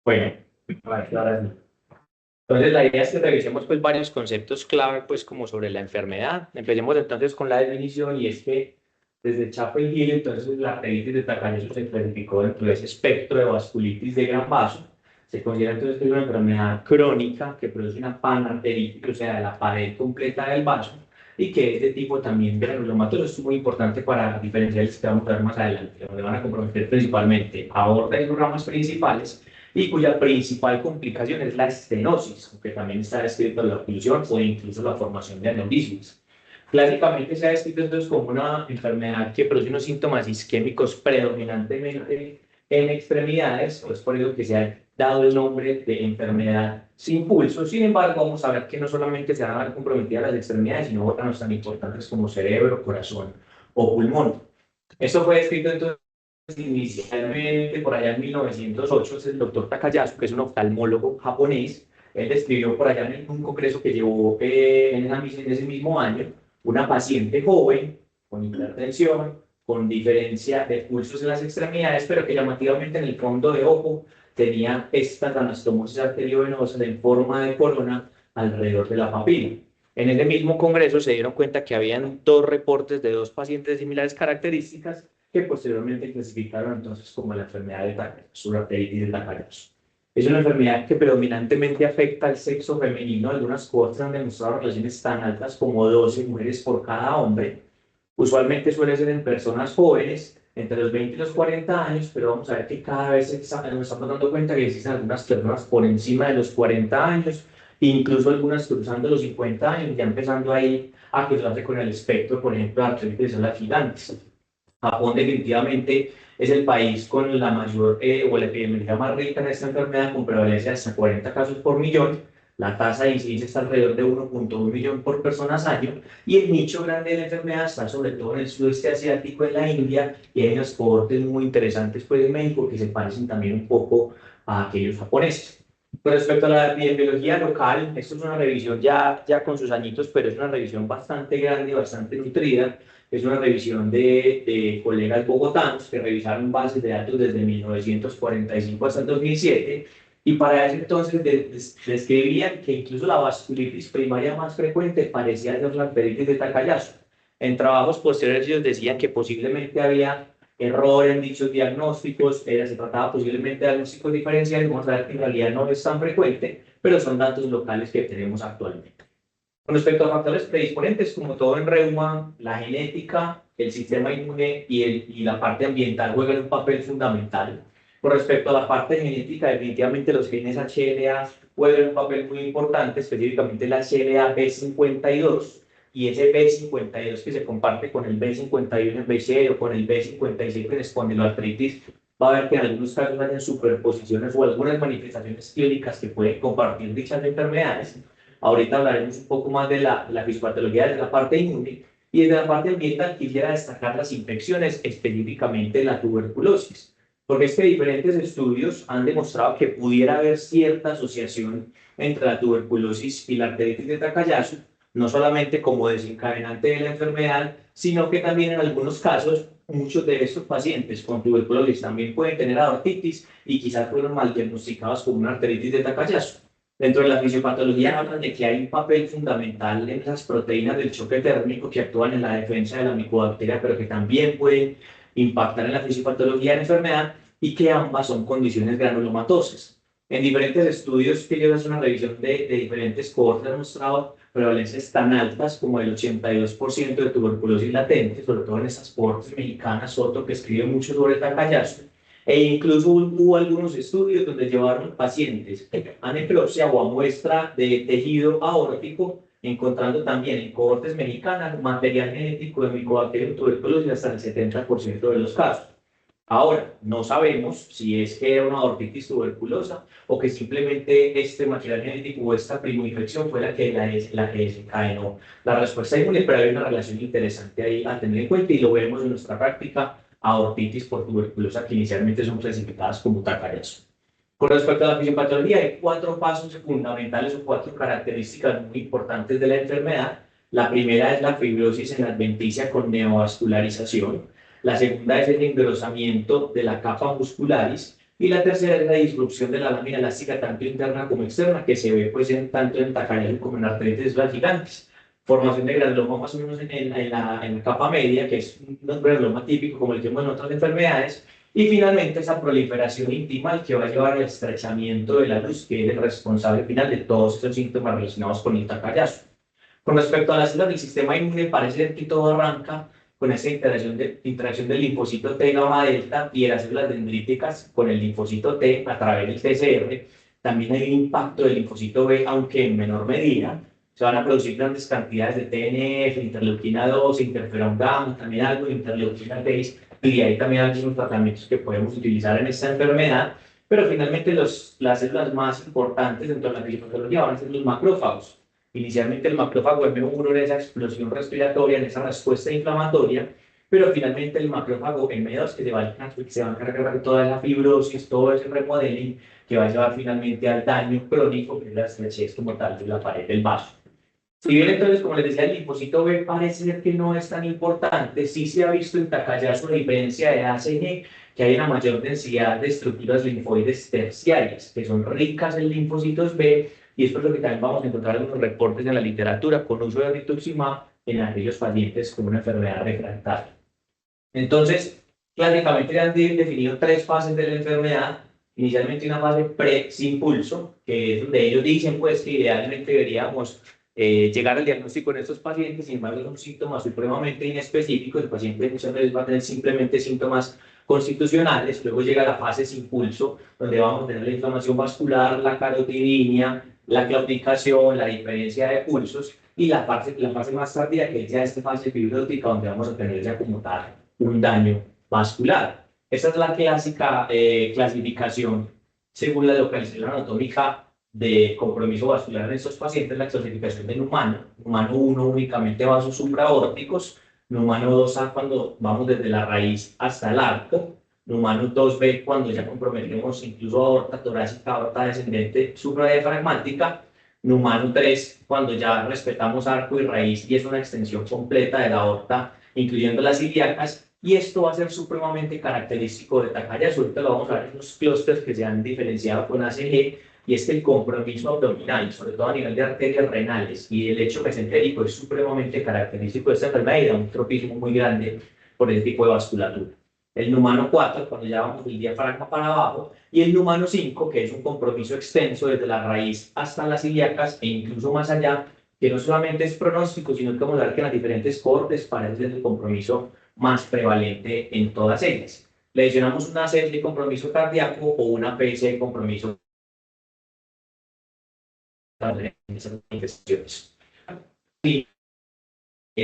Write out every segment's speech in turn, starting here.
Bueno, ahora sí. Entonces, la idea es que revisemos pues varios conceptos clave pues como sobre la enfermedad. Empecemos entonces con la definición y es que desde Chapel Hill entonces la arteritis de Takayasu se clasificó dentro de ese espectro de vasculitis de gran vaso. Se considera entonces que es una enfermedad crónica que produce una panarteritis, o sea, la pared completa del vaso y que es de tipo también granulomatoso. Esto es muy importante para diferenciar el que vamos a ver más adelante, donde van a comprometer principalmente aorta y sus ramas principales y cuya principal complicación es la estenosis, aunque también está descrito la oclusión o incluso la formación de aneurismas. Clásicamente se ha descrito entonces como una enfermedad que produce unos síntomas isquémicos predominantemente en extremidades, o es por ello que se ha dado el nombre de enfermedad sin pulso. Sin embargo, vamos a ver que no solamente se van a ver comprometidas las extremidades, sino órganos tan importantes como cerebro, corazón o pulmón. Esto fue descrito entonces inicialmente por allá en 1908, es el doctor Takayasu, que es un oftalmólogo japonés. Él describió por allá en un congreso que llevó en ese mismo año una paciente joven con hipertensión, con diferencia de pulsos en las extremidades, pero que llamativamente en el fondo de ojo tenía estas anastomosis arteriovenosas en forma de corona alrededor de la papila. En ese mismo congreso se dieron cuenta que habían dos reportes de dos pacientes de similares características que posteriormente clasificaron entonces como la enfermedad de Takayasu, arteritis de Takayasu. Es una enfermedad que predominantemente afecta al sexo femenino. Algunas cohortes han demostrado relaciones tan altas como 12 mujeres por cada hombre. Usualmente suele ser en personas jóvenes, entre los 20 y los 40 años, pero vamos a ver que cada vez nos estamos dando cuenta que existen algunas personas por encima de los 40 años, incluso algunas cruzando los 50 años, ya empezando ahí a cruzarse con el espectro, por ejemplo, de artritis de las gigantes. Japón definitivamente es el país con la mayor o la epidemiología más rica en esta enfermedad, con prevalencia de hasta 40 casos por millón. La tasa de incidencia está alrededor de 1,1 millón por personas año y el nicho grande de la enfermedad está sobre todo en el sudeste asiático, en la India, y hay unos cohortes muy interesantes pues, en México que se parecen también un poco a aquellos japoneses. Con respecto a la epidemiología local, esto es una revisión ya con sus añitos, pero es una revisión bastante grande y bastante nutrida. Es una revisión de colegas bogotanos que revisaron bases de datos desde 1945 hasta el 2007 y para ese entonces describían que incluso la vasculitis primaria más frecuente parecía ser la arteritis de Takayasu. En trabajos posteriores ellos decían que posiblemente había error en dichos diagnósticos, se trataba posiblemente de diagnósticos diferenciales, vamos a ver que en realidad no es tan frecuente, pero son datos locales que tenemos actualmente. Con respecto a factores predisponentes, como todo en reuma, la genética, el sistema inmune y la parte ambiental juegan un papel fundamental. Con respecto a la parte genética, definitivamente los genes HLA juegan un papel muy importante, específicamente la HLA B52 y ese B52 que se comparte con el B51 en BC o con el B56 en espondiloartritis, va a haber que en algunos casos hayan superposiciones o algunas manifestaciones clínicas que pueden compartir dichas enfermedades. Ahorita hablaremos un poco más de la fisiopatología de la parte inmune y desde la parte ambiental quisiera destacar las infecciones, específicamente la tuberculosis, porque es que diferentes estudios han demostrado que pudiera haber cierta asociación entre la tuberculosis y la arteritis de Takayasu, no solamente como desencadenante de la enfermedad, sino que también en algunos casos muchos de estos pacientes con tuberculosis también pueden tener aortitis y quizás fueron mal diagnosticados como una arteritis de Takayasu. Dentro de la fisiopatología hablan de que hay un papel fundamental en las proteínas del choque térmico que actúan en la defensa de la micobacteria, pero que también pueden impactar en la fisiopatología de la enfermedad y que ambas son condiciones granulomatosas. En diferentes estudios que ellos hacen una revisión de diferentes cohortes han mostrado prevalencias tan altas como el 82% de tuberculosis latente, sobre todo en estas cohortes mexicanas, Soto, que escribe mucho sobre Takayasu, e incluso hubo algunos estudios donde llevaron pacientes a necropsia o a muestra de tejido aórtico, encontrando también en cohortes mexicanas material genético de Mycobacterium tuberculosis hasta el 70% de los casos. Ahora, no sabemos si es que era una aortitis tuberculosa o que simplemente este material genético o esta primoinfección fue la que desencadenó la respuesta inmune, pero hay una relación interesante ahí a tener en cuenta y lo vemos en nuestra práctica aortitis por tuberculosa que inicialmente son clasificadas como Takayasu. Con respecto a la fisiopatología, hay cuatro pasos fundamentales o cuatro características muy importantes de la enfermedad. La primera es la fibrosis en adventicia con neovascularización. La segunda es el engrosamiento de la capa muscularis Y la tercera es la disrupción de la lámina elástica tanto interna como externa, que se ve pues tanto en Takayama como en arteritis gigantes. Formación de granuloma más o menos en la capa media, que es un granuloma típico como el que vemos en otras enfermedades. Y finalmente esa proliferación intimal que va a llevar al estrechamiento de la luz, que es el responsable final de todos esos síntomas relacionados con el Takayasu. Con respecto a las células del sistema inmune, parece ser que todo arranca con esa interacción del linfocito T gamma delta y de las células dendríticas con el linfocito T a través del TCR. También hay un impacto del linfocito B, aunque en menor medida. Se van a producir grandes cantidades de TNF, interleuquina 2, interferón gamma, también algo de interleuquina 6, y de ahí también algunos tratamientos que podemos utilizar en esta enfermedad. Pero finalmente las células más importantes dentro de la fisiopatología van a ser los macrófagos. Inicialmente el macrófago M1 en esa explosión respiratoria, en esa respuesta inflamatoria, pero finalmente el macrófago M2 que se va a encargar de toda esa fibrosis, todo ese remodeling que va a llevar finalmente al daño crónico, que es la estrechez como tal de la pared del vaso. Si bien entonces, como les decía, el linfocito B parece ser que no es tan importante, sí se ha visto en Takayasu la diferencia de ACG, que hay una mayor densidad de estructuras linfoides terciarias, que son ricas en linfocitos B, y es por lo que también vamos a encontrar en los reportes en la literatura con uso de rituximab en aquellos pacientes con una enfermedad refractaria. Entonces, clásicamente ya han definido tres fases de la enfermedad. Inicialmente una fase sin pulso, que es donde ellos dicen pues que idealmente deberíamos llegar al diagnóstico en estos pacientes. Sin embargo, son síntomas supremamente inespecíficos. El paciente muchas veces va a tener simplemente síntomas constitucionales. Luego llega la fase sin pulso, donde vamos a tener la inflamación vascular, la carotidinia, la claudicación, la diferencia de pulsos, y la fase más tardía, que es ya esta fase fibrótica, donde vamos a tener ya como tal un daño vascular. Esta es la clásica clasificación según la localización anatómica de compromiso vascular en estos pacientes, la clasificación del humano. Humano 1 únicamente vasos supraórticos, humano 2A cuando vamos desde la raíz hasta el arco, humano 2B cuando ya comprometemos incluso aorta torácica, aorta descendente supradiafragmática, humano 3 cuando ya respetamos arco y raíz y es una extensión completa de la aorta, incluyendo las ilíacas. Y esto va a ser supremamente característico de Takayasu. Ahorita lo vamos a ver en los clústeres que se han diferenciado con ACG, y es que el compromiso abdominal, sobre todo a nivel de arterias renales y el hecho mesentérico, es supremamente característico de esta enfermedad y da un tropismo muy grande por el tipo de vasculatura. El numano 4, cuando ya vamos del diafragma para abajo, y el numano 5, que es un compromiso extenso desde la raíz hasta las ilíacas e incluso más allá, que no solamente es pronóstico, sino que vamos a ver que en las diferentes cortes parece ser el compromiso más prevalente en todas ellas. Le adicionamos una C de compromiso cardíaco o una PS de compromiso de infecciones. Y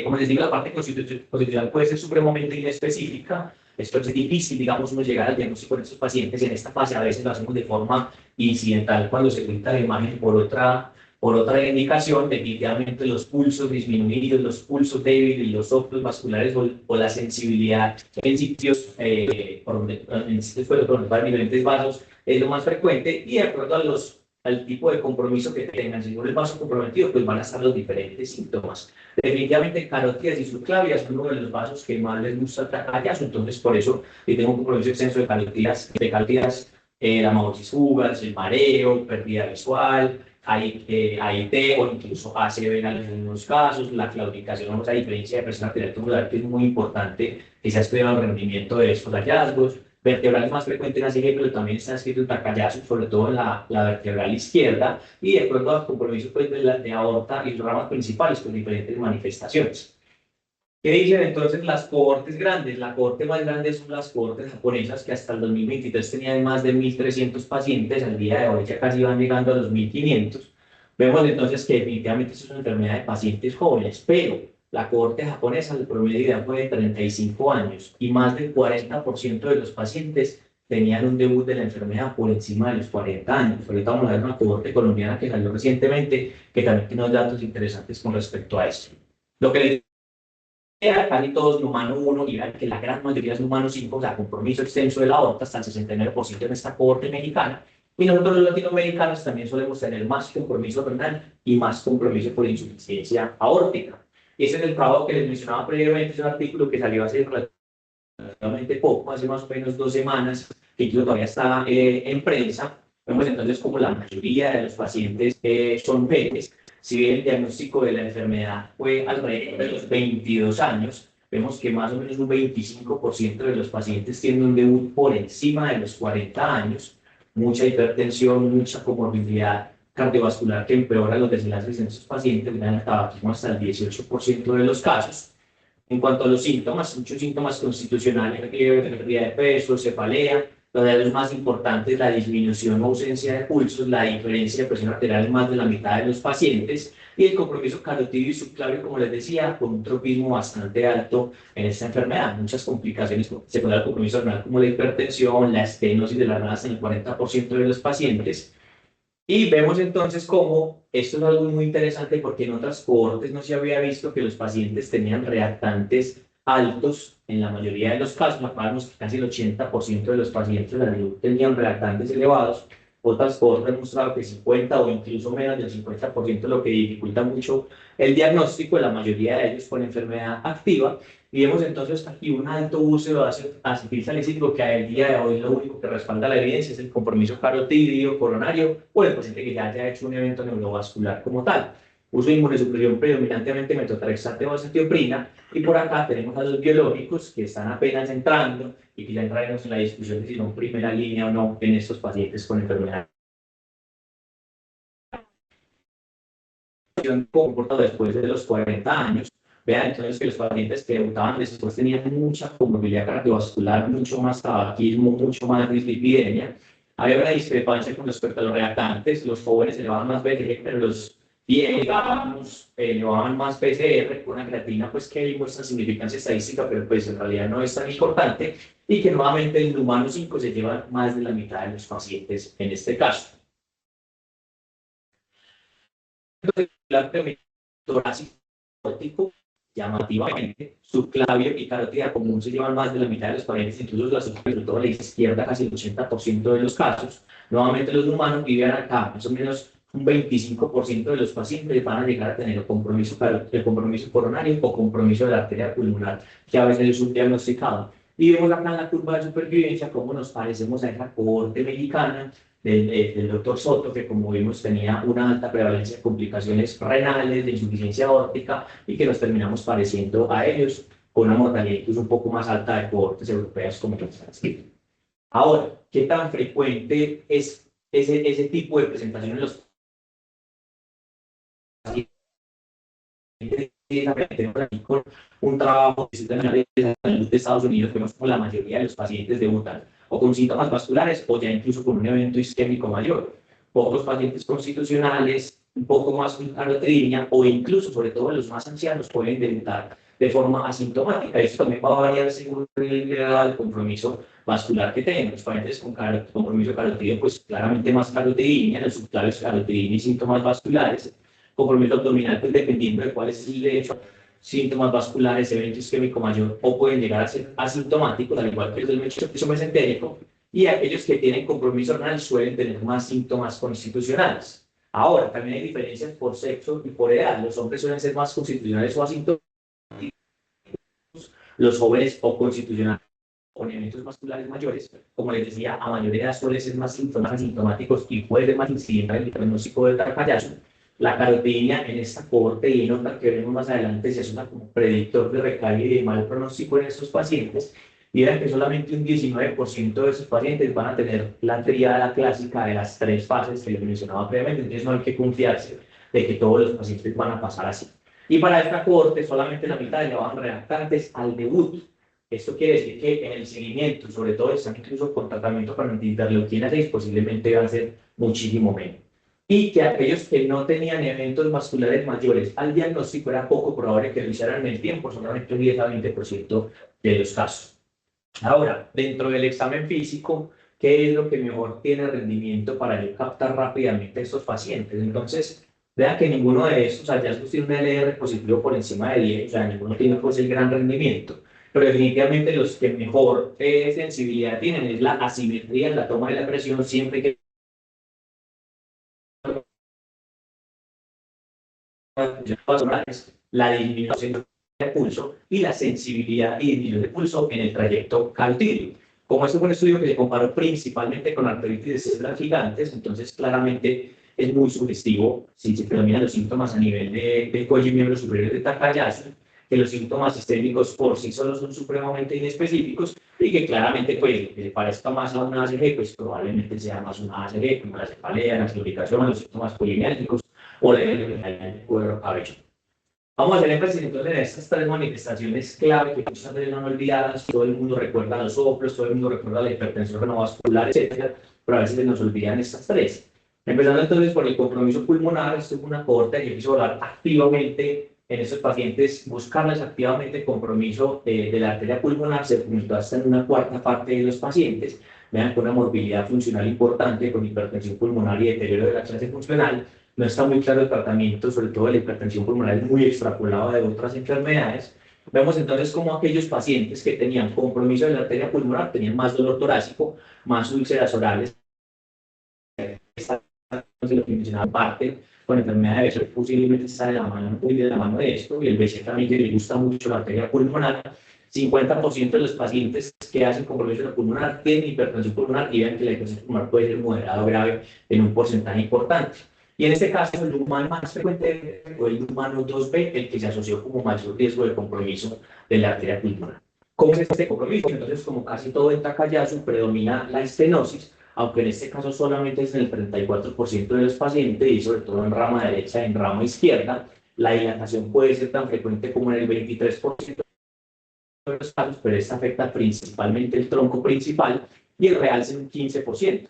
como les digo, la parte constitucional puede ser supremamente inespecífica. Esto es difícil, digamos, uno llegar al diagnóstico de estos pacientes en esta fase. A veces lo hacemos de forma incidental cuando se quita la imagen por otra indicación. Definitivamente los pulsos disminuidos, los pulsos débiles, los soplos vasculares o la sensibilidad en sitios por diferentes vasos es lo más frecuente, y de acuerdo al tipo de compromiso que tengan, si no el vaso comprometido, pues van a estar los diferentes síntomas. Definitivamente carótidas y subclavias son uno de los vasos que más les gusta Takayasu, entonces por eso tengo un compromiso extenso de carótidas, la hemorrosis fugaz, el mareo, pérdida visual, AIT o incluso ACV en algunos casos, la claudicación, a diferencia de presión arterial tubular, que es muy importante que se ha estudiado el rendimiento de estos hallazgos. Vertebral es más frecuente en ACG, pero también está escrito en Takayasu, sobre todo en la vertebral izquierda, y de acuerdo al compromiso pues, de aorta y los ramas principales con diferentes manifestaciones. ¿Qué dicen entonces las cohortes grandes? La cohorte más grande son las cohortes japonesas, que hasta el 2023 tenían más de 1.300 pacientes, al día de hoy ya casi van llegando a los 1.500. Vemos entonces que definitivamente es una enfermedad de pacientes jóvenes, pero la cohorte japonesa, el promedio de edad fue de 35 años y más del 40% de los pacientes tenían un debut de la enfermedad por encima de los 40 años. Ahorita vamos a ver una cohorte colombiana que salió recientemente, que también tiene unos datos interesantes con respecto a esto. Lo que les casi todos humano 1 y vean que la gran mayoría es humano 5, o sea, compromiso extenso de la aorta, hasta el 69% en esta cohorte mexicana. Y nosotros los latinoamericanos también solemos tener más compromiso renal y más compromiso por insuficiencia aórtica. Y ese es el trabajo que les mencionaba previamente, es un artículo que salió hace relativamente poco, hace más o menos 2 semanas, que incluso todavía está en prensa. Vemos entonces como la mayoría de los pacientes son mujeres. Si bien el diagnóstico de la enfermedad fue alrededor de los 22 años, vemos que más o menos un 25% de los pacientes tienen un debut por encima de los 40 años, mucha hipertensión, mucha comorbilidad cardiovascular que empeora los desenlaces en estos pacientes, le dan el tabaquismo hasta el 18% de los casos. En cuanto a los síntomas, muchos síntomas constitucionales, pérdida de peso, cefalea, los los más importantes, la disminución o ausencia de pulsos, la diferencia de presión arterial en más de la mitad de los pacientes y el compromiso carotídeo y subclavio, como les decía, con un tropismo bastante alto en esta enfermedad. Muchas complicaciones secundarias al compromiso renal, como la hipertensión, la estenosis de las ranas en el 40% de los pacientes. Y vemos entonces cómo esto es algo muy interesante porque en otras cohortes no se había visto que los pacientes tenían reactantes altos en la mayoría de los casos. Vemos que casi el 80% de los pacientes de la salud tenían reactantes elevados. Otras cohortes han mostrado que 50 o incluso menos del 50%, lo que dificulta mucho el diagnóstico de la mayoría de ellos con enfermedad activa. Y vemos entonces aquí un alto uso de acetil salicílico que al día de hoy lo único que respalda la evidencia es el compromiso carotídeo, coronario o el paciente que ya haya hecho un evento neurovascular como tal. Uso de inmunosupresión predominantemente metotrexate o acetioprina. Y por acá tenemos a los biológicos que están apenas entrando y que ya entraremos en la discusión de si son primera línea o no en estos pacientes con enfermedad. Comportado después de los 40 años. Vean entonces que los pacientes que debutaban después tenían mucha comorbilidad cardiovascular, mucho más tabaquismo, mucho más dislipidemia. Había una discrepancia con respecto a los reactantes. Los jóvenes elevaban más BG, pero los viejos elevaban más PCR, con una creatina pues que hay muestra significancia estadística, pero pues en realidad no es tan importante, y que nuevamente en el humano 5 se llevan más de la mitad de los pacientes en este caso. Torácico, llamativamente, subclavio y carótida común se llevan más de la mitad de los pacientes, incluso la sobre todo a la izquierda, casi el 80% de los casos. Nuevamente los humanos viven acá, más o menos un 25% de los pacientes van a llegar a tener el compromiso coronario o compromiso de la arteria pulmonar, que a veces es subdiagnosticado. Y vemos acá en la curva de supervivencia cómo nos parecemos a esa cohorte mexicana del doctor Soto, que como vimos tenía una alta prevalencia de complicaciones renales, de insuficiencia aórtica, y que nos terminamos pareciendo a ellos, con una mortalidad incluso un poco más alta de cohortes europeas como las. Ahora, ¿qué tan frecuente es ese tipo de presentación en los pacientes? Con un trabajo de salud de Estados Unidos, vemos como la mayoría de los pacientes debutan o con síntomas vasculares o ya incluso con un evento isquémico mayor. Pocos pacientes constitucionales, un poco más con carotidemia o incluso, sobre todo los más ancianos, pueden debutar de forma asintomática. Esto también va a variar según el compromiso vascular que tengan. Los pacientes con compromiso carotídeo, pues claramente más carotidemia, los subclavios carotidemia y síntomas vasculares. Compromiso abdominal, pues dependiendo de cuál es el hecho, síntomas vasculares, evento isquémico mayor, o pueden llegar a ser asintomáticos, al igual que los del mecho mesentérico, y aquellos que tienen compromiso renal suelen tener más síntomas constitucionales. Ahora, también hay diferencias por sexo y por edad. Los hombres suelen ser más constitucionales o asintomáticos, los jóvenes o constitucionales con eventos vasculares mayores, como les decía, a mayor edad suelen ser más síntomas asintomáticos y puede ser más incidente en el diagnóstico del payaso. La carotidemia en esta cohorte y en otra que veremos más adelante se asume como predictor de recaída y de mal pronóstico en estos pacientes, y verán que solamente un 19% de esos pacientes van a tener la tríada clásica de las 3 fases que les mencionaba previamente, entonces no hay que confiarse de que todos los pacientes van a pasar así. Y para esta cohorte solamente la mitad llevaban reactantes al debut. Esto quiere decir que en el seguimiento, sobre todo están incluso con tratamiento para antiinterleuquina 6, posiblemente va a ser muchísimo menos. Y que aquellos que no tenían eventos vasculares mayores al diagnóstico era poco probable que lo hicieran en el tiempo, solamente un 10 a 20% de los casos. Ahora, dentro del examen físico, ¿qué es lo que mejor tiene rendimiento para yo captar rápidamente a estos pacientes? Entonces, vean que ninguno de estos hallazgos tiene un LR positivo por encima de 10, o sea, ninguno tiene pues el gran rendimiento. Pero definitivamente los que mejor sensibilidad tienen es la asimetría en la toma de la presión, siempre que la disminución de pulso y la sensibilidad y disminución de pulso en el trayecto carotídeo. Como este fue un estudio que se comparó principalmente con arteritis de células gigantes, entonces claramente es muy sugestivo si se predominan los síntomas a nivel de cuello y miembros superiores de Takayasu, que los síntomas sistémicos por sí solos son supremamente inespecíficos y que claramente pues que se parezca más a una ACG, pues probablemente sea más una ACG, como la cefalea, la claudicación, los síntomas polimiérgicos o el cuero cabelludo. Vamos a hacer énfasis entonces en estas tres manifestaciones clave que muchas veces no olvidadas. Todo el mundo recuerda los soplos, todo el mundo recuerda la hipertensión renovascular, etcétera, pero a veces se nos olvidan estas tres. Empezando entonces por el compromiso pulmonar, esto es una cohorte que quiso hablar activamente en estos pacientes, buscarles activamente compromiso de la arteria pulmonar, se documentó hasta en una cuarta parte de los pacientes. Vean con una morbilidad funcional importante, con hipertensión pulmonar y deterioro de la clase funcional. No está muy claro el tratamiento, sobre todo de la hipertensión pulmonar, es muy extrapolado de otras enfermedades. Vemos entonces cómo aquellos pacientes que tenían compromiso de la arteria pulmonar tenían más dolor torácico, más úlceras orales, lo que mencionaba parte con enfermedad de Behçet posiblemente está de la mano, muy de la mano de esto, y el Behçet también que le gusta mucho la arteria pulmonar. 50% de los pacientes que hacen compromiso de la pulmonar tienen hipertensión pulmonar y ven que la hipertensión pulmonar puede ser moderada o grave en un porcentaje importante. Y en este caso, el humano más frecuente fue el humano 2B, el que se asoció como mayor riesgo de compromiso de la arteria pulmonar. ¿Cómo es este compromiso? Entonces, como casi todo en Takayasu, predomina la estenosis, aunque en este caso solamente es en el 34% de los pacientes y sobre todo en rama derecha, en rama izquierda. La dilatación puede ser tan frecuente como en el 23% de los casos, pero esta afecta principalmente el tronco principal y el realce en un 15%.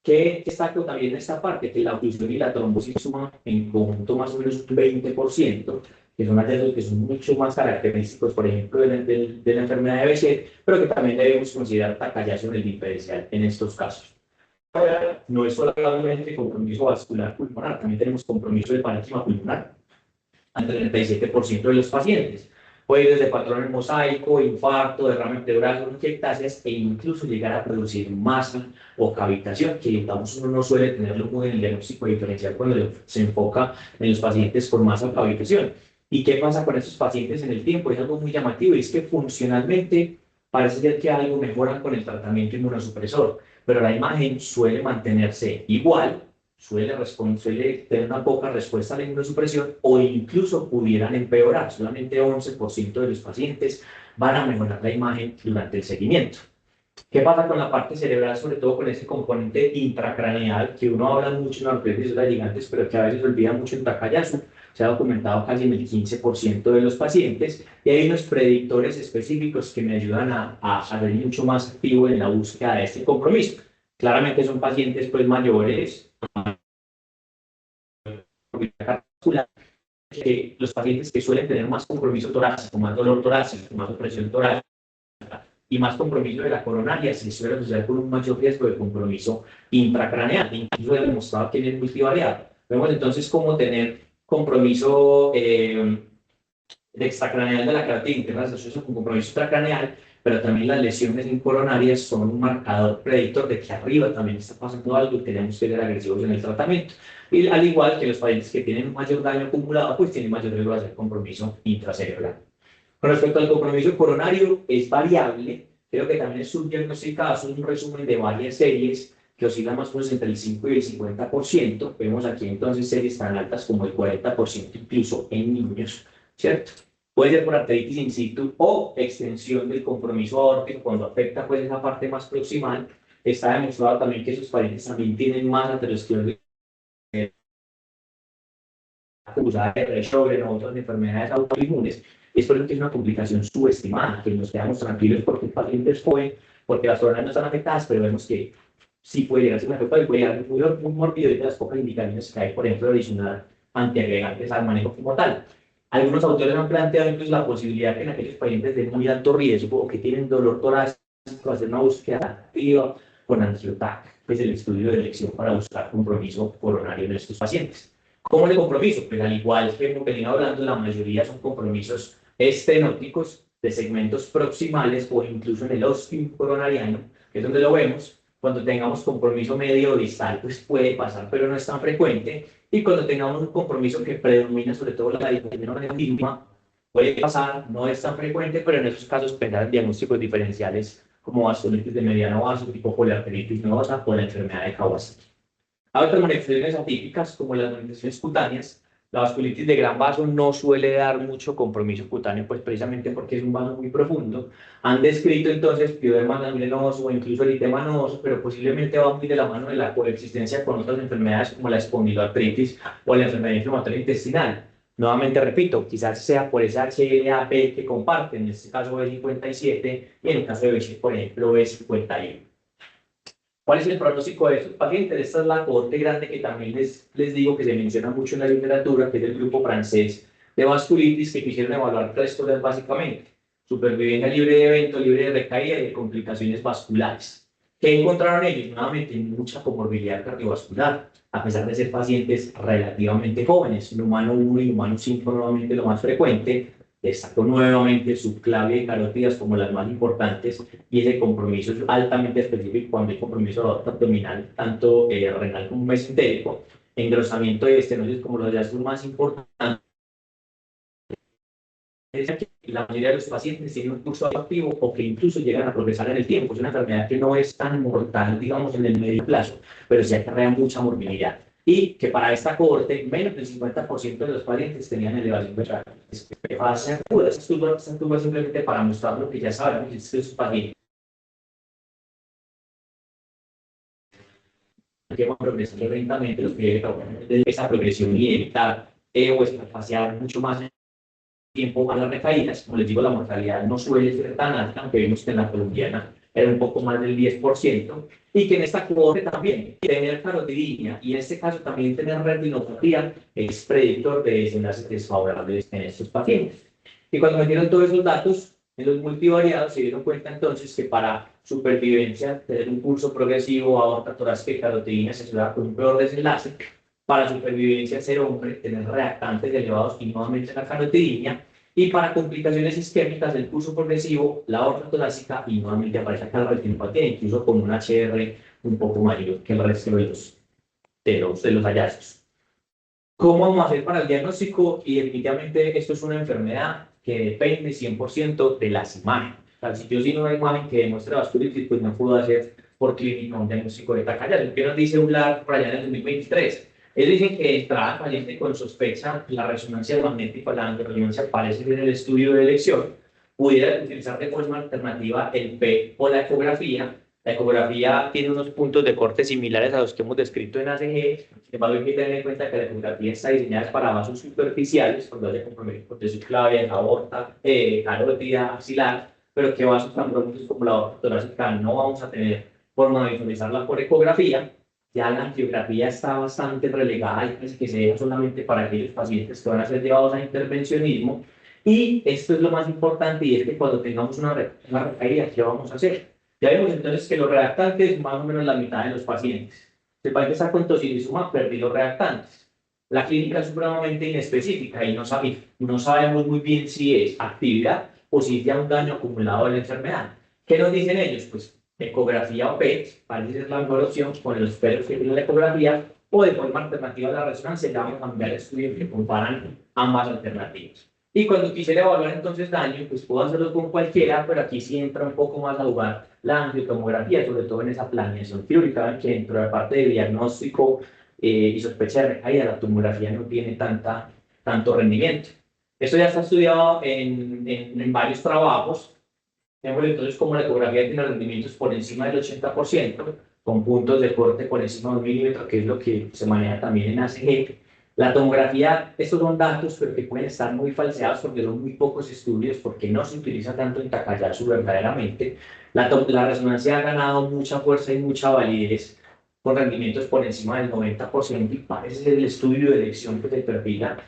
¿Qué destaco también en esta parte? Que la oclusión y la trombosis suman en conjunto más o menos un 20%, que son hallazgos que son mucho más característicos, por ejemplo, de la enfermedad de Behçet, pero que también debemos considerar Takayasu en el diferencial en estos casos. No es solamente compromiso vascular pulmonar, también tenemos compromiso de parénquima pulmonar al 37% de los pacientes. Puede ir desde patrón en mosaico, infarto, derrame pleural, bronquiectasias e incluso llegar a producir masa o cavitación, que digamos uno no suele tenerlo muy en el diagnóstico diferencial cuando se enfoca en los pacientes con masa o cavitación. ¿Y qué pasa con estos pacientes en el tiempo? Es algo muy llamativo y es que funcionalmente parece ser que algo mejora con el tratamiento inmunosupresor, pero la imagen suele mantenerse igual, suele tener una poca respuesta a la inmunosupresión o incluso pudieran empeorar. Solamente 11% de los pacientes van a mejorar la imagen durante el seguimiento. ¿Qué pasa con la parte cerebral, sobre todo con ese componente intracraneal, que uno habla mucho en arteritis gigantes, pero que a veces se olvida mucho en Takayasu? Se ha documentado casi en el 15% de los pacientes, y hay unos predictores específicos que me ayudan a ser mucho más activo en la búsqueda de este compromiso. Claramente son pacientes pues mayores, que los pacientes que suelen tener más compromiso torácico, más dolor torácico, más opresión torácica y más compromiso de la coronaria, se suele asociar con un mayor riesgo de compromiso intracraneal. Incluso he demostrado que es multivariable. Vemos entonces cómo tener compromiso de extracraneal de la carótida interna asociado con compromiso intracraneal, pero también las lesiones en coronarias son un marcador predictor de que arriba también está pasando algo y tenemos que ser agresivos en el tratamiento. Y al igual que los pacientes que tienen un mayor daño acumulado, pues tienen mayor riesgo de hacer compromiso intracerebral. Con respecto al compromiso coronario, es variable, creo que también es subdiagnosticado, es un resumen de varias series que oscilan más o menos entre el 5 y el 50%. Vemos aquí entonces series tan altas como el 40% incluso en niños, ¿cierto? Puede ser por arteritis in situ o extensión del compromiso aórtico cuando afecta pues esa parte más proximal. Está demostrado también que esos pacientes también tienen más aterosclerosis acusada de Sjögren o otras enfermedades autoinmunes. Es por eso que es una complicación subestimada, que nos quedamos tranquilos porque el paciente es joven, porque las coronarias no están afectadas, pero vemos que sí puede llegar a ser un efecto y puede llegar muy mórbido y de las pocas indicaciones que hay, por ejemplo, de adicionar antiagregantes al manejo como tal. Algunos autores han planteado incluso la posibilidad que en aquellos pacientes de muy alto riesgo o que tienen dolor torácico, hacer una búsqueda activa con angiotac, pues el estudio de elección para buscar compromiso coronario en estos pacientes. ¿Cómo es el compromiso? Pues al igual que hemos venido hablando, la mayoría son compromisos estenóticos de segmentos proximales o incluso en el ostium coronariano, que es donde lo vemos. Cuando tengamos compromiso medio o distal, pues puede pasar, pero no es tan frecuente. Y cuando tengamos un compromiso que predomina sobre todo la disminución puede pasar, no es tan frecuente, pero en esos casos pensar en diagnósticos diferenciales como vasculitis de mediano vaso, tipo poliarteritis nodosa o la enfermedad de Kawasaki. Hay otras manifestaciones atípicas, como las manifestaciones cutáneas. La vasculitis de gran vaso no suele dar mucho compromiso cutáneo, pues precisamente porque es un vaso muy profundo. Han descrito entonces pioderma ganglionoso o incluso eritema nodoso, pero posiblemente va muy de la mano de la coexistencia con otras enfermedades como la espondiloartritis o la enfermedad inflamatoria intestinal. Nuevamente repito, quizás sea por esa HLA-B que comparten, en este caso B57 y en el caso de B, por ejemplo, B51. ¿Cuál es el pronóstico de estos pacientes? Esta es la cohorte grande que también les digo que se menciona mucho en la literatura, que es el grupo francés de vasculitis, que quisieron evaluar tres cosas básicamente: supervivencia libre de evento, libre de recaída y de complicaciones vasculares. ¿Qué encontraron ellos? Nuevamente, mucha comorbilidad cardiovascular, a pesar de ser pacientes relativamente jóvenes. En humano 1 y humano 5 nuevamente lo más frecuente. Destacó nuevamente subclavia y carótidas como las más importantes, y ese compromiso es altamente específico cuando hay compromiso abdominal, tanto renal como mesentérico, engrosamiento de estenosis como los hallazgos más importantes. Es que la mayoría de los pacientes tienen un curso activo o que incluso llegan a progresar en el tiempo. Es una enfermedad que no es tan mortal, digamos, en el medio plazo, pero sí acarrea mucha morbilidad. Y que para esta cohorte, menos del 50% de los pacientes tenían elevación de fase aguda. Esta estuvo simplemente para mostrar lo que ya sabemos, que estos pacientes que van progresando lentamente, los que de esa progresión y evitar o espaciar mucho más tiempo a las recaídas. Como les digo, la mortalidad no suele ser tan alta, aunque vimos que en la colombiana era un poco más del 10%, y que en esta cohorte también tener carotidemia y en este caso también tener retinopatía es predictor de desenlaces desfavorables en estos pacientes. Y cuando metieron todos esos datos en los multivariados, se dieron cuenta entonces que para supervivencia, tener un pulso progresivo, aorta torácica y carotidemia se asociaba con un peor desenlace. Para supervivencia, ser hombre, tener reactantes elevados y nuevamente la carotidemia. Y para complicaciones isquémicas, el pulso progresivo, la aorta torácica y nuevamente aparece acá la retinopatía, incluso con un HR un poco mayor que el resto de los hallazgos. ¿Cómo vamos a hacer para el diagnóstico? Y definitivamente esto es una enfermedad que depende 100% de las imágenes. O sea, si yo sin una imagen que demuestre vasculitis, pues no puedo hacer por clínica un diagnóstico de Takayama. ¿Qué nos dice ULAR por allá en el 2023? Ellos dicen que entrada paciente con sospecha, la resonancia magnética, la angioresonancia aparece en el estudio de elección, pudiera utilizar de forma alternativa el PET o la ecografía. La ecografía tiene unos puntos de corte similares a los que hemos descrito en ACG. Sin embargo, hay que tener en cuenta que la ecografía está diseñada para vasos superficiales, cuando haya compromiso de subclavia, aorta, carótida, axilar, pero que vasos tan profundos como la aorta torácica no vamos a tener forma de visualizarla por ecografía. Ya la angiografía está bastante relegada y que se deja solamente para aquellos pacientes que van a ser llevados a intervencionismo. Y esto es lo más importante, y es que cuando tengamos una recaída, ¿qué vamos a hacer? Ya vemos entonces que los reactantes, más o menos la mitad de los pacientes. Si el paciente está con tocilizumab, perdí los reactantes. La clínica es supremamente inespecífica y no sabemos muy bien si es actividad o si es ya un daño acumulado de la enfermedad. ¿Qué nos dicen ellos? Pues ecografía o PET parece ser la mejor opción con los pelos que tiene la ecografía, o de forma alternativa a la resonancia. Ya vamos a cambiar estudios que comparan ambas alternativas. Y cuando quisiera evaluar entonces daño, pues puedo hacerlo con cualquiera, pero aquí sí entra un poco más a jugar la angiotomografía, sobre todo en esa planeación teórica, que dentro de la parte de diagnóstico y sospecha de recaída, la tomografía no tiene tanto rendimiento. Esto ya está estudiado en varios trabajos. Vemos entonces como la ecografía tiene rendimientos por encima del 80%, con puntos de corte por encima de 1 milímetro, que es lo que se maneja también en ACG. La tomografía, estos son datos, pero que pueden estar muy falseados porque son muy pocos estudios, porque no se utiliza tanto en Takayasu verdaderamente. La resonancia ha ganado mucha fuerza y mucha validez, con rendimientos por encima del 90%, y parece ser el estudio de elección que se perfila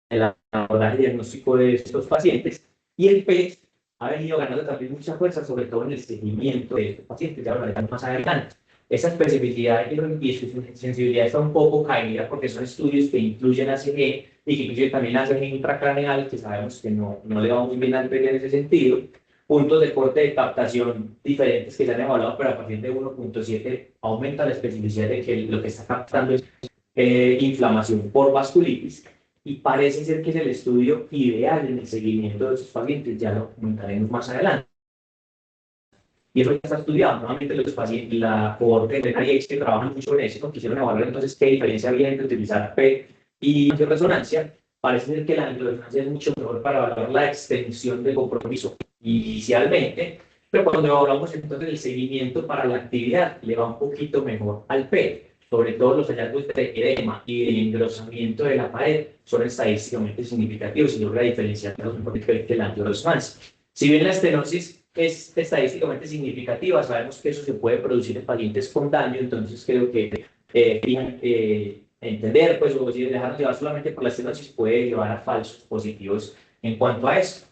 en el abordaje diagnóstico de estos pacientes. Y el PET ha venido ganando también mucha fuerza, sobre todo en el seguimiento de estos pacientes. Ya hablaremos más adelante. Esa especificidad y sensibilidad está un poco caída porque son estudios que incluyen ACG y que incluyen también ACG intracraneal, que sabemos que no le va muy bien al PET en ese sentido. Puntos de corte de captación diferentes que se han evaluado, pero a partir de 1.7 aumenta la especificidad de que lo que está captando es inflamación por vasculitis. Y parece ser que es el estudio ideal en el seguimiento de estos pacientes, ya lo comentaremos más adelante. Y eso ya está estudiado. Nuevamente, los pacientes, la cohorte de NIH que trabajan mucho en eso, quisieron evaluar entonces qué diferencia había entre utilizar PET y resonancia. Parece ser que la angioresonancia es mucho mejor para evaluar la extensión de compromiso inicialmente, pero cuando hablamos entonces del seguimiento para la actividad, le va un poquito mejor al PET. Sobre todo los hallazgos de edema y de engrosamiento de la pared son estadísticamente significativos y logra diferenciarlos mejor que la angioresonancia. Si bien la estenosis es estadísticamente significativa, sabemos que eso se puede producir en pacientes con daño, entonces creo que entender, pues, o si dejarnos llevar solamente por la estenosis puede llevar a falsos positivos en cuanto a eso.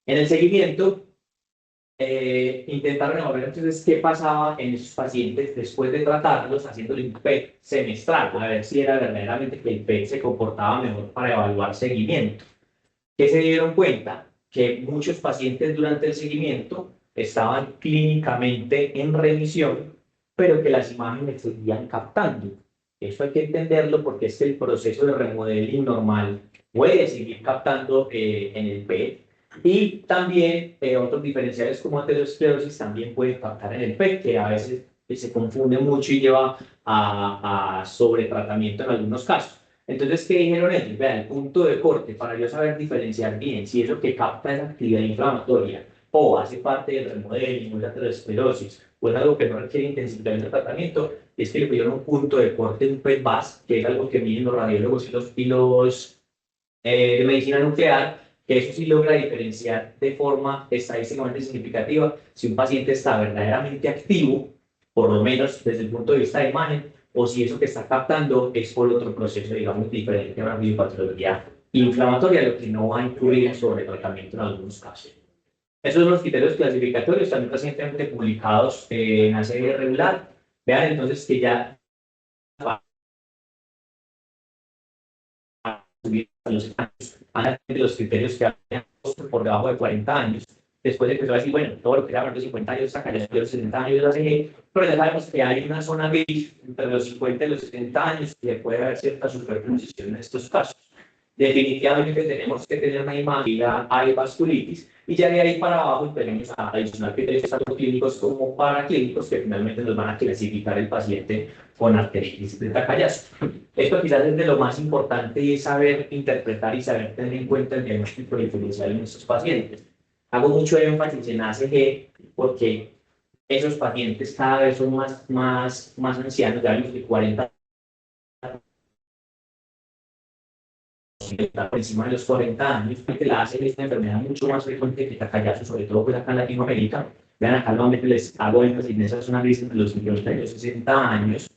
En el seguimiento, intentaron evaluar entonces qué pasaba en esos pacientes después de tratarlos haciéndole un PET semestral, a ver si era verdaderamente que el PET se comportaba mejor para evaluar seguimiento. ¿Qué se dieron cuenta? Que muchos pacientes durante el seguimiento estaban clínicamente en remisión, pero que las imágenes seguían captando. Eso hay que entenderlo porque es que el proceso de remodeling normal puede seguir captando en el PET y también otros diferenciales como aterosclerosis también pueden captar en el PET, que a veces se confunde mucho y lleva a sobretratamiento en algunos casos. Entonces, ¿qué dijeron ellos? Vean, el punto de corte, para yo saber diferenciar bien si es lo que capta esa actividad inflamatoria o hace parte del remodeling o de la aterosclerosis o es algo que no requiere intensificar el tratamiento, es que le pidieron un punto de corte, un PET-BAS, que es algo que miden los radiólogos y los de medicina nuclear, que eso sí logra diferenciar de forma estadísticamente significativa si un paciente está verdaderamente activo, por lo menos desde el punto de vista de imagen, o si eso que está captando es por otro proceso, digamos, diferente a una biopatología inflamatoria, lo que no va a incluir en sobretratamiento en algunos casos. Esos son los criterios clasificatorios, también recientemente publicados en ACG regular. Vean entonces que ya subir a los años, antes de los criterios que habían por debajo de 40 años. Después empezó a decir, bueno, todo lo que era menos de 50 años saca ya de los 60 años de la CG, pero ya sabemos que hay una zona gris entre los 50 y los 60 años y puede haber cierta superposición en estos casos. Definitivamente tenemos que tener una imagen de vasculitis y ya de ahí para abajo tenemos a adicionar criterios tanto clínicos como paraclínicos que finalmente nos van a clasificar el paciente con arteritis de Takayasu. Esto quizás es de lo más importante y es saber interpretar y saber tener en cuenta el diagnóstico diferencial en estos pacientes. Hago mucho énfasis en ACG porque esos pacientes cada vez son más ancianos, ya de 40 por encima de los 40 años, porque la ACV es una enfermedad mucho más frecuente que Takayasu, sobre todo pues acá en Latinoamérica. Vean, acá nuevamente les hago énfasis en esa zona gris entre los 50 y los 60 años.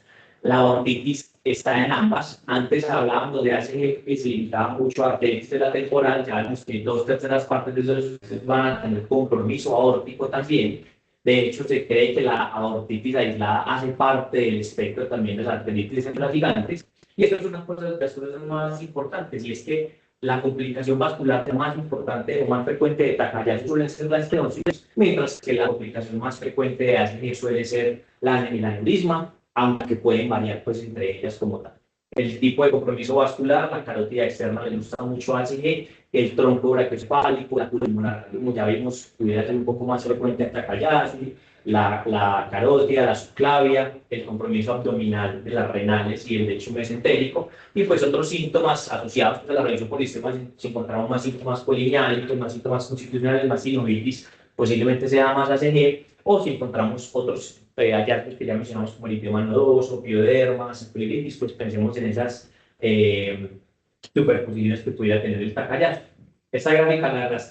La aortitis está en ambas. Antes hablábamos de ACG que se limitaba mucho a arteritis de la temporal, ya vemos que 2/3 partes de esos van a tener compromiso aórtico también. De hecho, se cree que la aortitis aislada hace parte del espectro también de las arteritis gigantes. Y esto es una cosa de las cosas más importantes, y es que la complicación vascular más importante o más frecuente de Takayasu suele ser la estenosis, mientras que la complicación más frecuente de ACG suele ser el aneurisma, aunque pueden variar pues entre ellas como tal. El tipo de compromiso vascular, la carótida externa le gusta mucho a ACG, el tronco brachiocefálico, la pulmonar, como ya vimos, pudiera ser un poco más frecuente en Takayasu, la carótida, la subclavia, el compromiso abdominal de las renales y el lecho mesentérico, y pues otros síntomas asociados a la revisión polístema, si encontramos más síntomas polineálicos, más síntomas constitucionales, más sinovitis, posiblemente sea más ACG, o si encontramos otros hallazgos que ya mencionamos como el idioma nodoso, piodermas, celulitis, pues pensemos en esas superposiciones que pudiera tener el Takayasu. Esta gráfica la verdad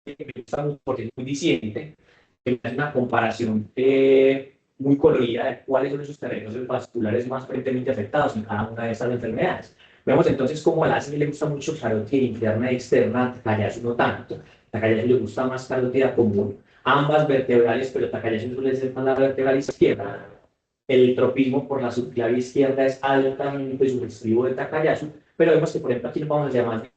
me gusta mucho porque es muy diciente, que es una comparación muy colorida de cuáles son esos terrenos vasculares más frecuentemente afectados en cada una de estas enfermedades. Vemos entonces cómo a la ACV le gusta mucho carótida interna y externa, Takayasu no tanto. Takayasu le gusta más carótida común, ambas vertebrales, pero Takayasu suele ser más la vertebral izquierda. El tropismo por la subclavia izquierda es altamente sugestivo de Takayasu, pero vemos que, por ejemplo, aquí lo vamos a llamar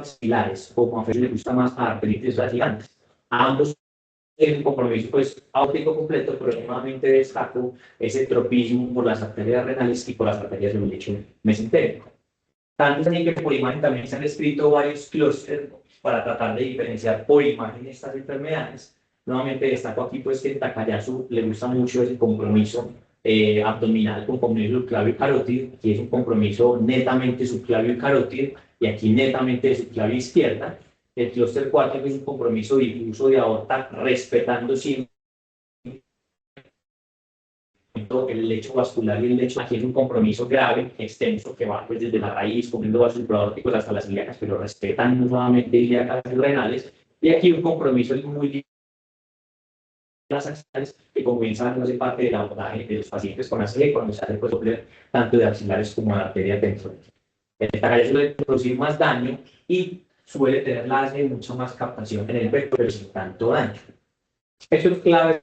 similares, como a Félix le gusta más a arteritis gigantes. Ambos tienen un compromiso pues aórtico completo, pero nuevamente destaco ese tropismo por las arterias renales y por las arterias del lecho mesentérico. Tanto así que por imagen también se han descrito varios clústeres, para tratar de diferenciar por imagen estas enfermedades. Nuevamente destaco aquí pues que en Takayasu le gusta mucho ese compromiso abdominal con compromiso subclavio y carótido, aquí es un compromiso netamente subclavio y carótido, y aquí netamente de subclavio izquierda. El clúster 4 que es un compromiso difuso de aorta, respetando siempre el lecho vascular y el lecho. Aquí es un compromiso grave, extenso, que va pues, desde la raíz, cubriendo vasos supraórticos hasta las ilíacas, pero respetan nuevamente ilíacas y renales. Y aquí un compromiso muy las axiales que comienzan a hacer parte del abordaje de los pacientes con ACV cuando se hace pues, tanto de axilares como de arteria temporal. Esta calle suele producir más daño y suele tener la ACV mucha más captación en el pecho, pero sin tanto daño. Eso es clave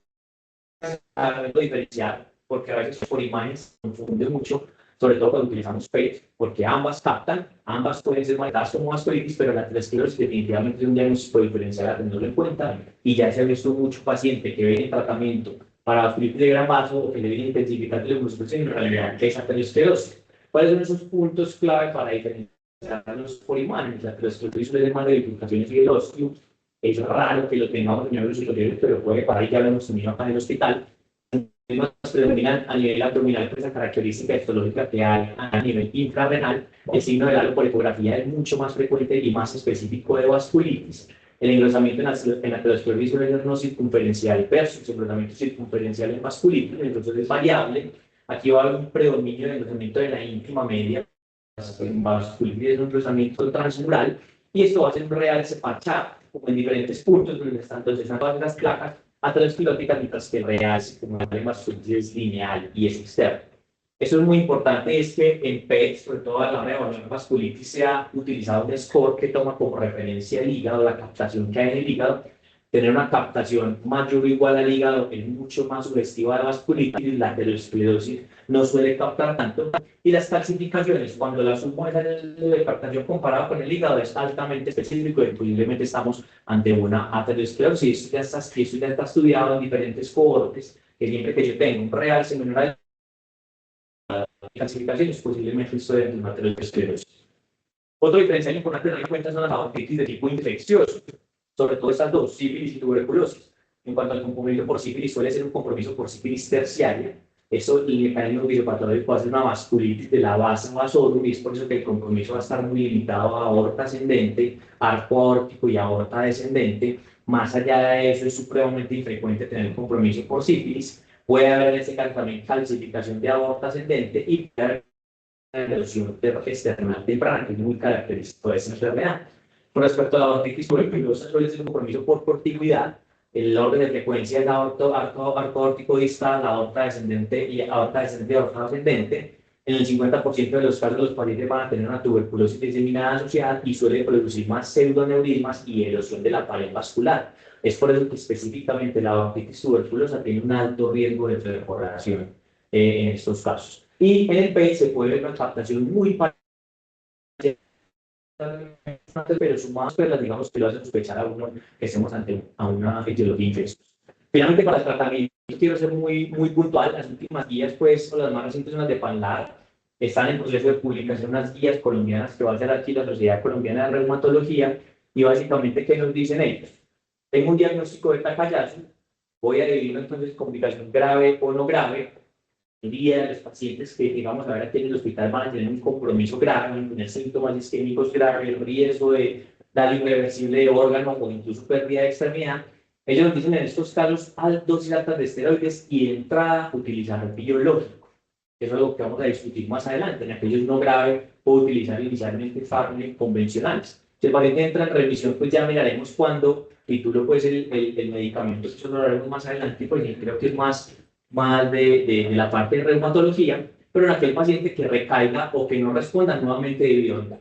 saberlo diferenciar, porque a veces por imágenes se confunde mucho, sobre todo cuando utilizamos PET, porque ambas captan, ambas pueden ser marcadas como vasculitis, pero la aterosclerosis definitivamente es un diagnóstico diferencial a tenerlo en cuenta, y ya se ha visto mucho paciente que viene en tratamiento para vasculitis de gran vaso o que le viene intensificando la glucosa en realidad es aterosclerosis. ¿Cuáles son esos puntos clave para diferenciarlos por imágenes? La aterosclerosis suele ser más de bifurcaciones y el osteo. Es raro que lo tengamos en niveles superiores, pero puede parar, ya lo hemos tenido acá en el hospital. Más predominan a nivel abdominal por esa característica histológica que hay a nivel infrarrenal. El signo del halo por ecografía es mucho más frecuente y más específico de vasculitis. El engrosamiento en la aterosclerosis suele ser no circunferencial versus engrosamiento circunferencial en vasculitis, entonces es variable. Aquí va a haber un predominio de engrosamiento de la íntima media. En vasculitis es un engrosamiento transmural y esto va a ser un real parchado, como en diferentes puntos donde están todas las placas ateroscleróticas, mientras que el real, como en vasculitis, es lineal y es externo. Eso es muy importante, es que en PET, sobre todo a la hora de evaluar vasculitis, se ha utilizado un score que toma como referencia el hígado, la captación que hay en el hígado. Tener una captación mayor o igual al hígado es mucho más sugestiva de la vasculitis, la aterosclerosis no suele captar tanto, y las calcificaciones, cuando la sumo es el de captación comparado con el hígado, es altamente específico y posiblemente estamos ante una aterosclerosis. Esto ya está estudiado en diferentes cohortes, que siempre que yo tengo un realce menor a calcificaciones, posiblemente estoy ante una aterosclerosis. Otro diferencial importante tener en cuenta son las hepatitis de tipo infeccioso, sobre todo estas dos, sífilis y tuberculosis. En cuanto al compromiso por sífilis, suele ser un compromiso por sífilis terciaria. Eso, el mecanismo fisiopatológico va a ser una vasculitis de la base vasorum, y es por eso que el compromiso va a estar muy limitado a aorta ascendente, arco aórtico y aorta descendente. Más allá de eso, es supremamente infrecuente tener un compromiso por sífilis. Puede haber en este caso también calcificación de aorta ascendente y puede haber erosión externa temprana, que es muy característico de esa enfermedad. Con respecto a la aortitis tuberculosa, suele ser un compromiso por corticoidad. El orden de frecuencia es arco aórtico distal, la aorta descendente y aorta ascendente. En el 50% de los casos, los pacientes van a tener una tuberculosis diseminada asociada y suele producir más pseudoneurismas y erosión de la pared vascular. Es por eso que específicamente la aortitis tuberculosa tiene un alto riesgo de perforación en estos casos. Y en el PET se puede ver una captación muy parecida, pero sumadas, pues digamos que lo hace sospechar a uno que estemos ante una etiología infecciosa. Finalmente, para el tratamiento, quiero ser muy puntual. Las últimas guías, pues, o las más recientes, son las de PANLAR, están en proceso de publicación unas guías colombianas que va a hacer aquí la Sociedad Colombiana de Reumatología, y básicamente, ¿qué nos dicen ellos? Tengo un diagnóstico de Takayasu, voy a dividirlo entonces en complicación grave o no grave. El día de los pacientes que, digamos, a ver, aquí en el hospital van a tener un compromiso grave, van a tener síntomas isquémicos graves, riesgo de daño irreversible de órgano o incluso pérdida de extremidad. Ellos nos dicen en estos casos dosis altas de esteroides y de entrada utilizar biológico. Eso es algo que vamos a discutir más adelante. En aquellos no graves, puedo utilizar inicialmente fármacos convencionales. Si el paciente entra en revisión, pues ya miraremos cuándo titulo pues el medicamento. Eso lo haremos más adelante, porque creo que es más de la parte de reumatología, pero en aquel paciente que recaiga o que no responda nuevamente debido a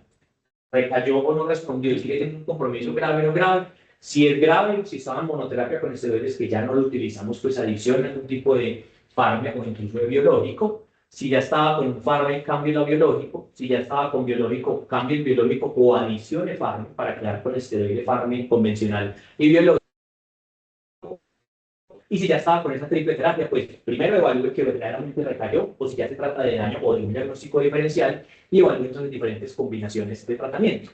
recayó o no respondió y sigue teniendo un compromiso grave o no grave. Si es grave, si estaba en monoterapia con esteroides, que ya no lo utilizamos, pues adición a algún tipo de fármaco o incluso de biológico. Si ya estaba con un fármaco, cambio el biológico. Si ya estaba con biológico, cambio el biológico o adicione fármaco para quedar con esteroide fármaco convencional y biológico. Y si ya estaba con esa triple terapia, pues primero evalúe que verdaderamente recayó, o si ya se trata de daño o de un diagnóstico diferencial, y evalúe entonces diferentes combinaciones de tratamiento.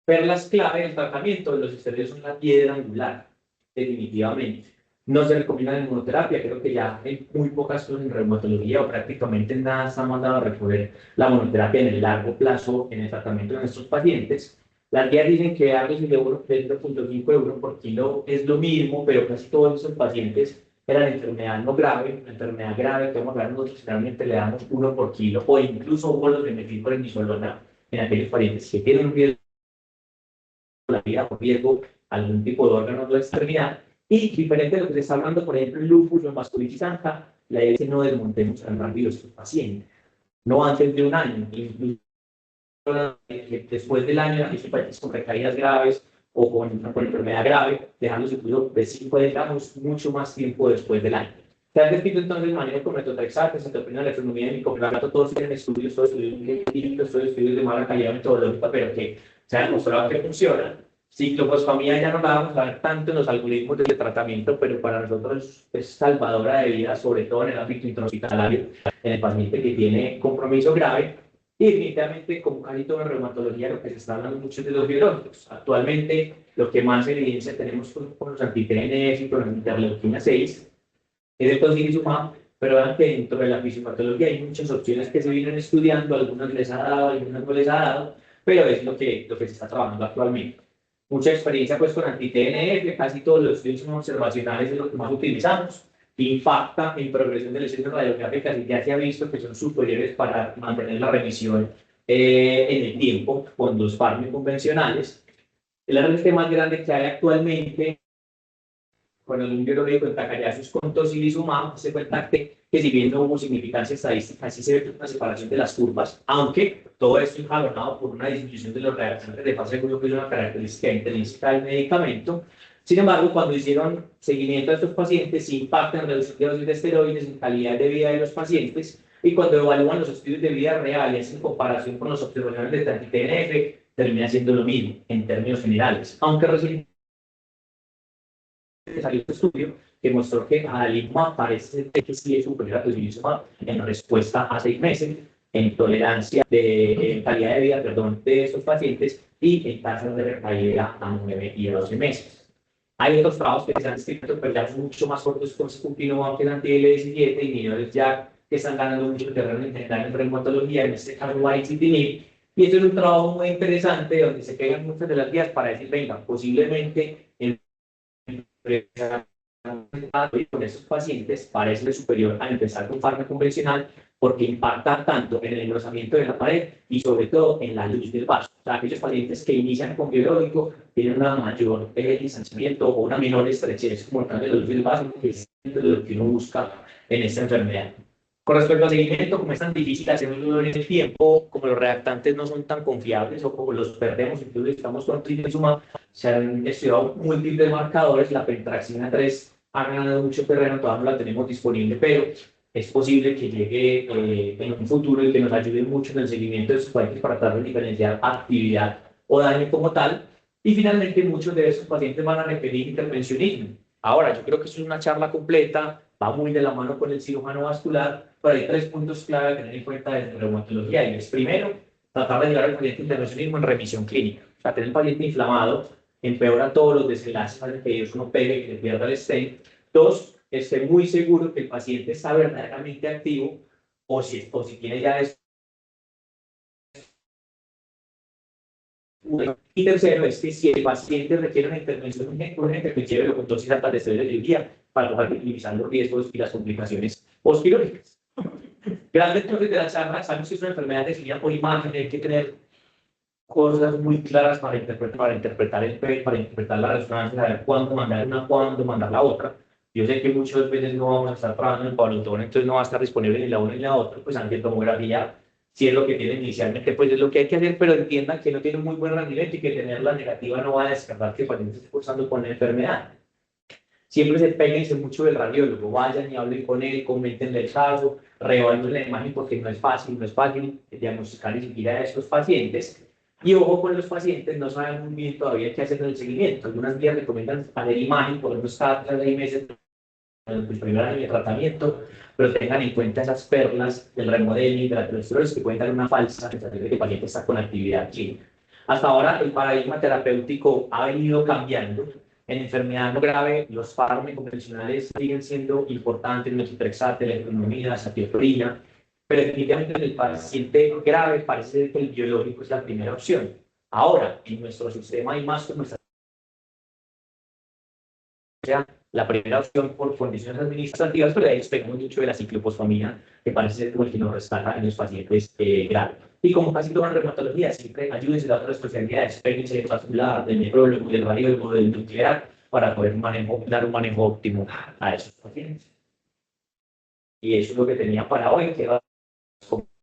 Perlas clave del tratamiento de los esteroides son la piedra angular, definitivamente. No se recomienda la inmunoterapia, creo que ya en muy pocas cosas en reumatología o prácticamente en nada está mandado a recurrir la monoterapia en el largo plazo en el tratamiento de nuestros pacientes. Las guías dicen que algo de 0.5 euros por kilo es lo mismo, pero casi todos esos pacientes eran enfermedad no grave, una enfermedad grave que vamos a ver nosotros generalmente le damos 1 por kilo o incluso bolos de metilprednisolona en aquellos pacientes que tienen un riesgo la vida o riesgo algún tipo de órgano de extremidad. Y diferente de lo que se está hablando, por ejemplo, en lupus o en vasculitis ANCA, la idea es que no desmontemos tan rápido a estos pacientes. No antes de un año, incluso después del año, aquellos pacientes con recaídas graves o con enfermedad grave, dejarlos incluso de 5 a 10 años mucho más tiempo después del año. Se han descrito entonces manejo con metotrexato, cetopenia, la economía de microplato, todos tienen estudios, todos estudios de mala calidad metodológica, pero que se ha demostrado que funcionan. Ciclofosfamida ya no la vamos a ver tanto en los algoritmos de tratamiento, pero para nosotros es salvadora de vida, sobre todo en el ámbito intrahospitalario, en el paciente que tiene compromiso grave. Y definitivamente, como casi toda la reumatología, lo que se está hablando mucho es de los biológicos. Actualmente, lo que más evidencia tenemos con los anti-TNF y con la interleuquina 6 es el tocilizumab, pero vean que dentro de la fisiopatología hay muchas opciones que se vienen estudiando, algunas les ha dado, algunas no les ha dado, pero es lo que se está trabajando actualmente. Mucha experiencia pues con anti-TNF, casi todos los estudios son observacionales, es lo que más utilizamos. Impacta en progresión de lesiones radiográficas y ya se ha visto que son superiores para mantener la remisión en el tiempo con los fármacos convencionales. El RLT más grande que hay actualmente con el biológico en Takayasu's con tocilizumab, se cuenta que si bien no hubo significancia estadística, sí se ve una separación de las curvas, aunque todo esto es jalonado por una disminución de los reactantes de fase de grupo, que es una característica intrínseca del medicamento. Sin embargo, cuando hicieron seguimiento a estos pacientes, sí impactan en reducción de dosis de esteroides, en calidad de vida de los pacientes, y cuando evalúan los estudios de vida reales en comparación con los observacionales de anti-TNF, termina siendo lo mismo en términos generales, aunque recién salió un estudio que mostró que adalimumab parece que sí es superior a tocilizumab en respuesta a 6 meses, en tolerancia de calidad de vida, perdón, de estos pacientes y en tasas de recaída a 9 y 12 meses. Hay otros trabajos que se han escrito, pero ya mucho más cortos con secukinumab que el anti-IL-17, inhibidores ya que están ganando mucho terreno en general en reumatología, en este caso baricitinib, y esto es un trabajo muy interesante donde se pegan muchas de las vías para decir, venga, posiblemente el con estos pacientes parece superior a empezar con fármaco convencional porque impacta tanto en el engrosamiento de la pared y sobre todo en la luz del vaso. O sea, aquellos pacientes que inician con biológico tienen una mayor distanciamiento o una menor estrechez como el de la luz del vaso, que es lo que uno busca en esta enfermedad. Con respecto al seguimiento, como es tan difícil hacerlo en el tiempo, como los redactantes no son tan confiables o como los perdemos, incluso estamos con trilizumab, se han estudiado múltiples marcadores, la pentraxina 3 ha ganado mucho terreno, todavía no la tenemos disponible, pero es posible que llegue en un futuro y que nos ayude mucho en el seguimiento de estos pacientes para tratar de diferenciar actividad o daño como tal. Y finalmente, muchos de esos pacientes van a requerir intervencionismo. Ahora, yo creo que eso es una charla completa, va muy de la mano con el cirujano vascular, pero hay 3 puntos clave a tener en cuenta de reumatología. Y es primero, tratar de llevar al paciente intervencionismo en remisión clínica. O sea, tener el paciente inflamado empeora todos los desenlaces, hace que ellos no pegue, que se pierda el stent. 2, esté muy seguro que el paciente está verdaderamente activo o si tiene ya esto. Y tercero es que si el paciente requiere una intervención urgente, que lleve con dosis altas de esteroides del día para poder minimizar los riesgos y las complicaciones postquirúrgicas. Grandes lectores de la charla, sabemos que es una enfermedad definida por imagen, hay que tener cosas muy claras para interpretar el PET, para interpretar la resonancia, saber cuándo mandar una, cuándo mandar la otra. Yo sé que muchas veces no vamos a estar trabajando en Pablotón, entonces no va a estar disponible ni la una ni la otra, pues angiotomografía, si es lo que tienen inicialmente, pues es lo que hay que hacer, pero entiendan que no tiene un muy buen rendimiento y que tener la negativa no va a descartar que el paciente esté cursando con la enfermedad. Siempre se péguense mucho del radiólogo, vayan y hablen con él, coméntenle el caso, reevalúen la imagen porque no es fácil diagnosticar ni siquiera a estos pacientes. Y ojo con los pacientes, no saben muy bien todavía qué hacer en el seguimiento. Algunas vías recomiendan hacer imagen, por ejemplo, cada 3 meses en el primer año de tratamiento, pero tengan en cuenta esas perlas del remodeling, de la testosterona, que pueden dar una falsa sensación de que el paciente está con actividad clínica. Hasta ahora el paradigma terapéutico ha venido cambiando. En enfermedad no grave, los fármacos convencionales siguen siendo importantes, metotrexate, la efedrina, la cetirizina, pero definitivamente en el paciente grave parece que el biológico es la primera opción. Ahora, en nuestro sistema hay más como sea la primera opción por condiciones administrativas, pero ahí despegamos mucho de la ciclofosfamina, que parece ser como el que nos rescata en los pacientes graves. Y como casi toda reumatología, siempre ayúdense a otras especialidades, péguense del vascular, del nefrólogo, del radiólogo, del nuclear, para poder dar un manejo óptimo a esos pacientes. Y eso es lo que tenía para hoy, que